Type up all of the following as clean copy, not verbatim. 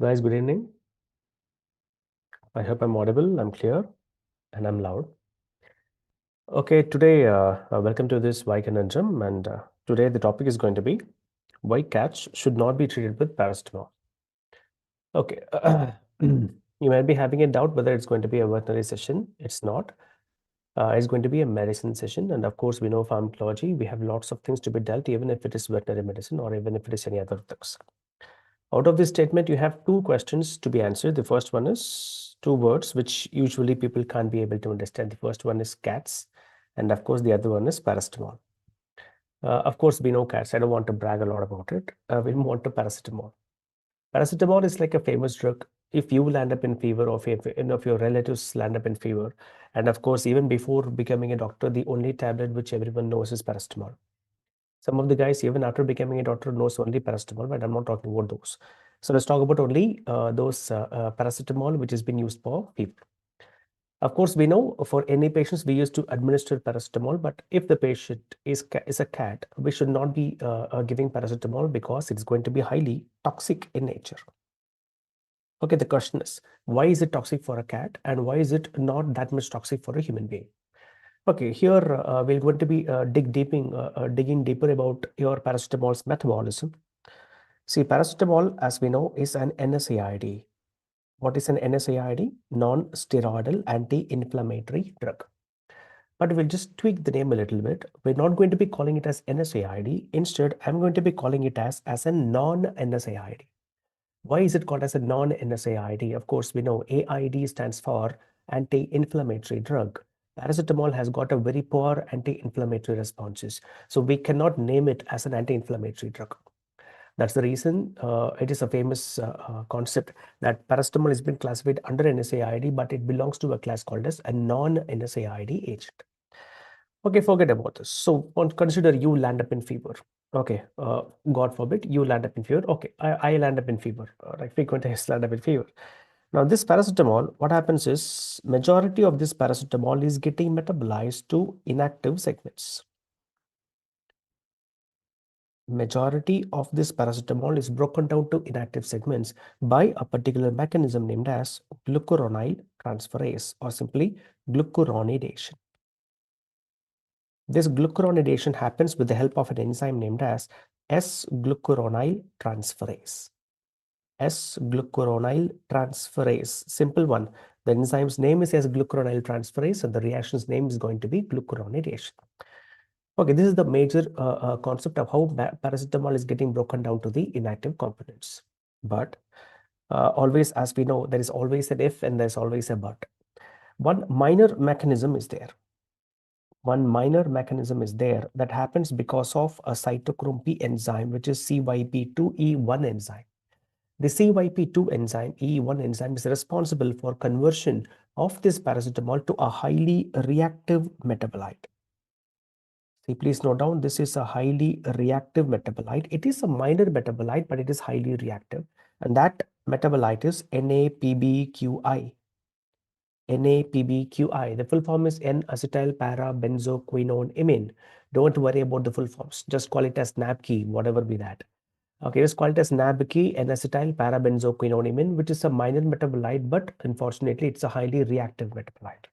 Guys, good evening. I hope I'm audible, I'm clear, and I'm loud. Okay, today, welcome to this Y Conundrum, and today the topic is going to be why cats should not be treated with paracetamol. Okay, you might be having a doubt whether it's going to be a veterinary session. It's not. It's going to be a medicine session, and of course, we know pharmacology. We have lots of things to be dealt, even if it is veterinary medicine or even if it is any other things. Out of this statement, you have two questions to be answered. The first one is two words which usually people can't be able to understand. The first one is cats, and of course, the other one is paracetamol. Of course, we know cats. I don't want to brag a lot about it. We want to paracetamol. Paracetamol is like a famous drug. If you land up in fever, or if any of your relatives land up in fever, and of course, even before becoming a doctor, the only tablet which everyone knows is paracetamol. Some of the guys, even after becoming a doctor, knows only paracetamol, but I'm not talking about those. So let's talk about only those paracetamol which has been used for fever. Of course, we know for any patients we used to administer paracetamol, but if the patient is a cat, we should not be giving paracetamol because it's going to be highly toxic in nature. Okay, the question is, why is it toxic for a cat and why is it not that much toxic for a human being? Okay, here we're going to be digging deeper about your paracetamol's metabolism. See, paracetamol, as we know, is an NSAID. What is an NSAID? Non-steroidal anti-inflammatory drug. But we'll just tweak the name a little bit. We're not going to be calling it as NSAID. Instead, I'm going to be calling it as a non-NSAID. Why is it called as a non-NSAID? Of course, we know AID stands for anti-inflammatory drug. Paracetamol has got a very poor anti-inflammatory responses. So we cannot name it as an anti-inflammatory drug. That's the reason it is a famous concept that paracetamol has been classified under NSAID, but it belongs to a class called as a non-NSAID agent. Okay, forget about this. So consider you land up in fever. Okay, God forbid you land up in fever. Okay, I land up in fever. Like frequently I land up in fever. Now this paracetamol, what happens is majority of this paracetamol is getting metabolized to inactive segments. Majority of this paracetamol is broken down to inactive segments by a particular mechanism named as glucuronyl transferase or simply glucuronidation. This glucuronidation happens with the help of an enzyme named as S-glucuronyl transferase. S-glucuronyl transferase, simple one. The enzyme's name is S-glucuronyl transferase and the reaction's name is going to be glucuronidation. Okay, this is the major concept of how paracetamol is getting broken down to the inactive components. But always, as we know, there is always an if and there's always a but. One minor mechanism is there. One minor mechanism is there that happens because of a cytochrome P enzyme, which is CYP2E1 enzyme. The CYP2 enzyme, E1 enzyme, is responsible for conversion of this paracetamol to a highly reactive metabolite. See, please note down, this is a highly reactive metabolite. It is a minor metabolite, but it is highly reactive. And that metabolite is NAPBQI. NAPBQI. The full form is N-acetyl-para-benzoquinone-imine. Don't worry about the full forms. Just call it as NAPKI, whatever be that. Okay, just call it as NAPKI, N-acetyl-para-benzoquinone-imine, which is a minor metabolite, but unfortunately, it's a highly reactive metabolite.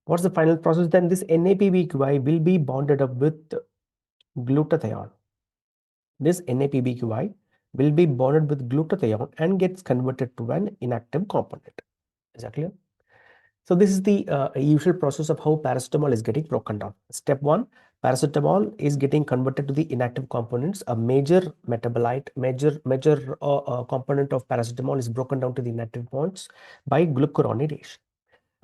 What's the final process? Then this NAPBQI will be bonded up with glutathione. This NAPBQI will be bonded with glutathione and gets converted to an inactive component. Is that clear? So this is the usual process of how paracetamol is getting broken down. Step 1, paracetamol is getting converted to the inactive components. A major metabolite, major component of paracetamol is broken down to the inactive bonds by glucuronidation.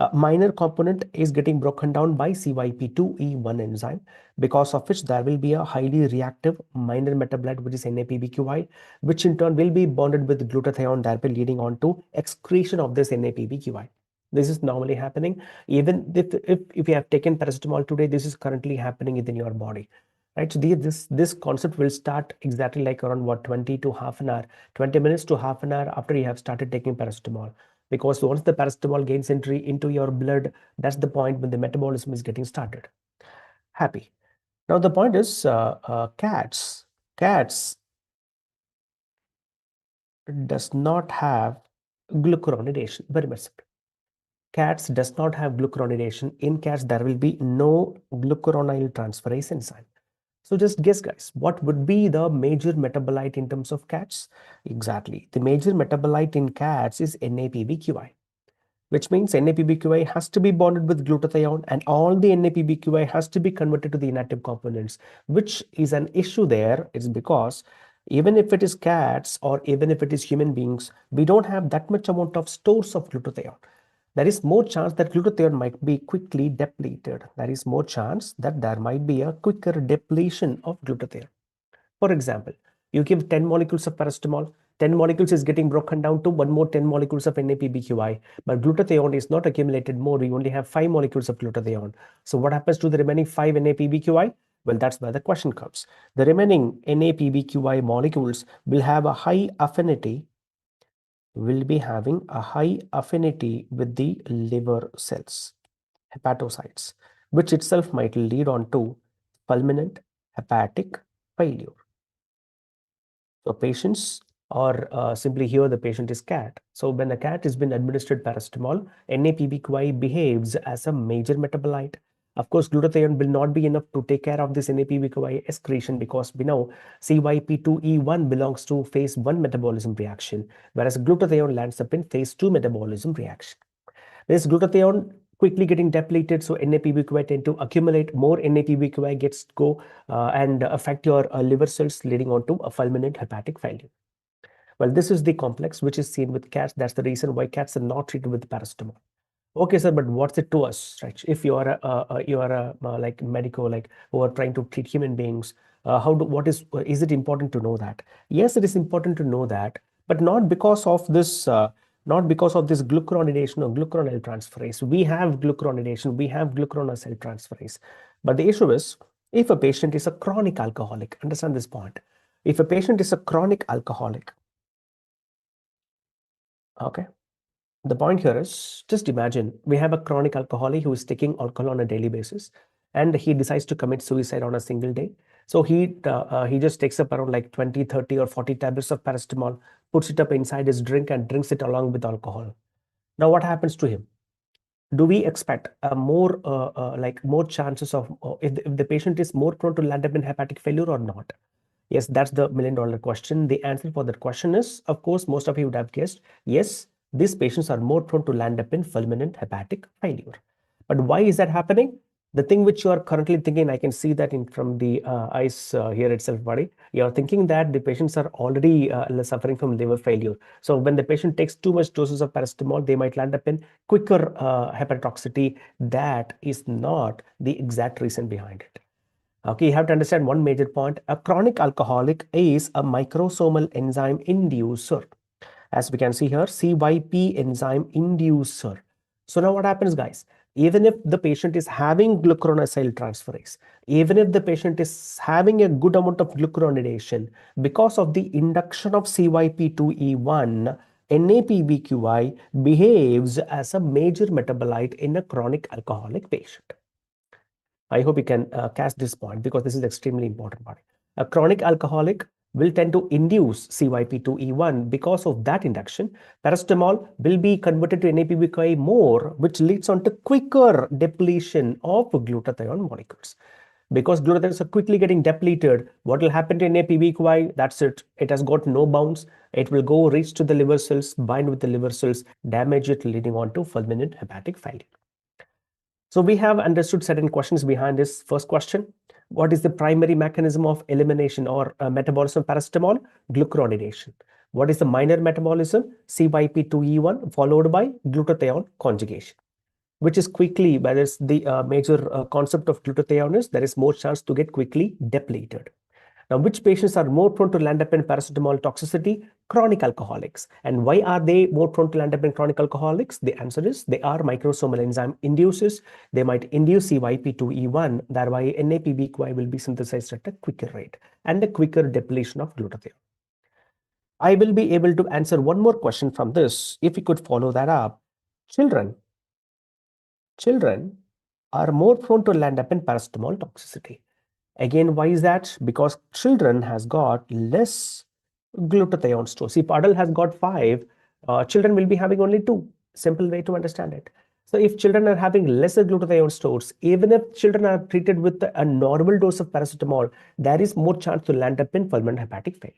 A minor component is getting broken down by CYP2E1 enzyme, because of which there will be a highly reactive minor metabolite, which is NAPBQI, which in turn will be bonded with glutathione, thereby leading on to excretion of this NAPBQI. This is normally happening. Even if you have taken paracetamol today, this is currently happening within your body. Right, so this concept will start exactly like around 20 to half an hour, 20 minutes to half an hour after you have started taking paracetamol. Because once the paracetamol gains entry into your blood, that's the point when the metabolism is getting started. Happy. Now the point is, cats does not have glucuronidation. Very much simple. Cats does not have glucuronidation. In cats, there will be no glucuronyl transferase enzyme. So just guess, guys, what would be the major metabolite in terms of cats? Exactly. The major metabolite in cats is NAPBQI, which means NAPBQI has to be bonded with glutathione, and all the NAPBQI has to be converted to the inactive components, which is an issue there. It's because even if it is cats or even if it is human beings, we don't have that much amount of stores of glutathione. There is more chance that glutathione might be quickly depleted. There is more chance that there might be a quicker depletion of glutathione. For example, you give 10 molecules of paracetamol, 10 molecules is getting broken down to one more 10 molecules of NAPBQI, but glutathione is not accumulated more. You only have 5 molecules of glutathione. So what happens to the remaining 5 NAPBQI? Well, that's where the question comes. The remaining NAPBQI molecules will have a high affinity, will be having a high affinity with the liver cells, hepatocytes, which itself might lead on to fulminant hepatic failure. So patients or simply here the patient is cat. So when a cat has been administered paracetamol, NAPBQI behaves as a major metabolite. Of course, glutathione will not be enough to take care of this NAPBQI excretion because we know CYP2E1 belongs to phase 1 metabolism reaction, whereas glutathione lands up in phase 2 metabolism reaction. This glutathione quickly getting depleted, so NAPBQI tend to accumulate. More NAPBQI gets go and affect your liver cells, leading on to a fulminant hepatic failure. Well, this is the complex which is seen with cats. That's the reason why cats are not treated with paracetamol. Okay, sir, but what's it to us, right? If you are a like medico, like who are trying to treat human beings, what is it important to know that? Yes, it is important to know that, but not because of this, not because of this glucuronidation or glucuronyl transferase. We have glucuronidation, we have glucuronosyl transferase, but the issue is if a patient is a chronic alcoholic, understand this point. If a patient is a chronic alcoholic, okay. The point here is just imagine we have a chronic alcoholic who is taking alcohol on a daily basis and he decides to commit suicide on a single day. So he just takes up around like 20, 30 or 40 tablets of paracetamol, puts it up inside his drink and drinks it along with alcohol. Now what happens to him? Do we expect more chances of if the patient is more prone to land up in hepatic failure or not? Yes, that's the $1,000,000 question. The answer for that question is, of course, most of you would have guessed, yes, these patients are more prone to land up in fulminant hepatic failure. But why is that happening? The thing which you are currently thinking, I can see that from the eyes here itself, buddy. You are thinking that the patients are already suffering from liver failure. So when the patient takes too much doses of paracetamol, they might land up in quicker hepatotoxicity. That is not the exact reason behind it. Okay, you have to understand one major point. A chronic alcoholic is a microsomal enzyme inducer. As we can see here, CYP enzyme inducer. So now what happens, guys? Even if the patient is having glucuronosyl transferase, even if the patient is having a good amount of glucuronidation, because of the induction of CYP2E1, NAPBQI behaves as a major metabolite in a chronic alcoholic patient. I hope you can catch this point because this is extremely important part. A chronic alcoholic will tend to induce CYP2E1 because of that induction. Paracetamol will be converted to NAPBQI more, which leads on to quicker depletion of glutathione molecules. Because glutathiones are quickly getting depleted, what will happen to NAPBQI? That's it. It has got no bounds. It will go reach to the liver cells, bind with the liver cells, damage it, leading on to fulminant hepatic failure. So we have understood certain questions behind this first question. What is the primary mechanism of elimination or metabolism of paracetamol? Glucuronidation. What is the minor metabolism? CYP2E1 followed by glutathione conjugation, which is quickly, whereas the major concept of glutathione is there is more chance to get quickly depleted. Now, which patients are more prone to land up in paracetamol toxicity? Chronic alcoholics. And why are they more prone to land up in chronic alcoholics? The answer is they are microsomal enzyme inducers. They might induce CYP2E1, thereby NAPBQI will be synthesized at a quicker rate and a quicker depletion of glutathione. I will be able to answer one more question from this if we could follow that up. Children are more prone to land up in paracetamol toxicity. Again, why is that? Because children has got less glutathione stores. If adult has got 5, children will be having only 2. Simple way to understand it. So if children are having lesser glutathione stores, even if children are treated with a normal dose of paracetamol, there is more chance to land up in fulminant hepatic failure.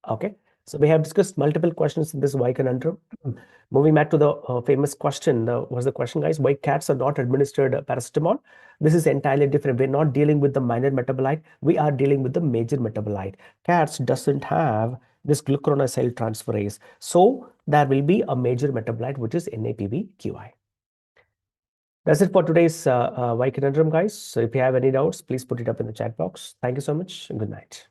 Okay, so we have discussed multiple questions in this why conundrum. Moving back to the famous question, what's the question, guys? Why cats are not administered paracetamol? This is entirely different. We're not dealing with the minor metabolite. We are dealing with the major metabolite. Cats doesn't have this glucuronosyl transferase. So there will be a major metabolite, which is NAPBQI. That's it for today's why conundrum, guys. So if you have any doubts, please put it up in the chat box. Thank you so much and good night.